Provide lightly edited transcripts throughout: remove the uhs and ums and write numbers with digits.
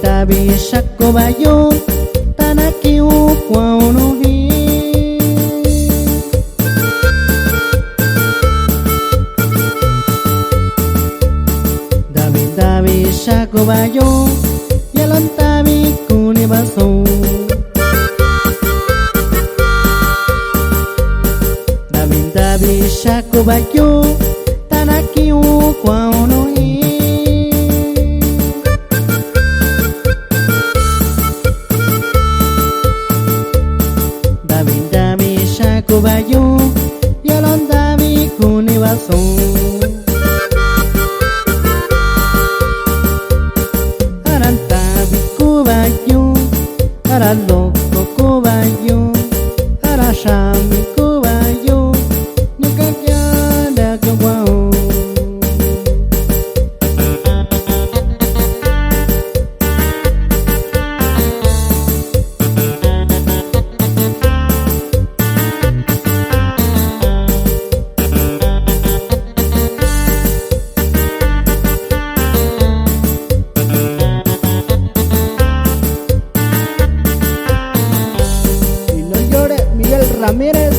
Dabi shako bayo tanaki ukwa onohi Dabi shako bayo yalon tabi kuni baso Dabi shako bayo tanaki ukwa onohi Dabi shako bayo yalon tabi kuni baso Aran tabi kubayo ara loko kubayo ara shami kubayo nunca queda guau Miguel Ramírez.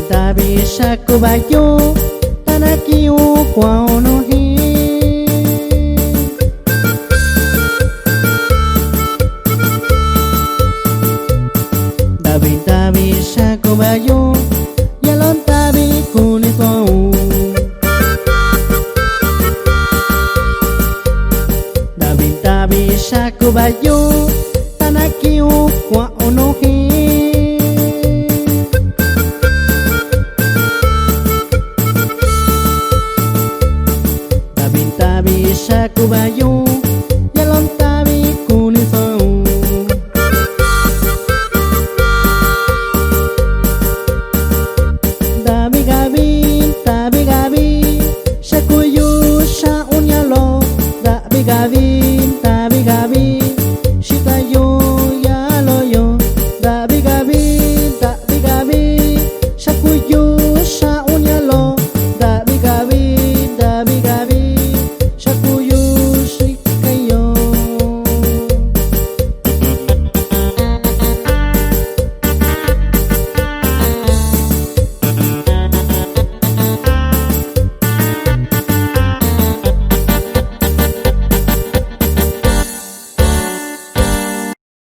Dabi shako bayo tanaki ukwa onohi Dabi shako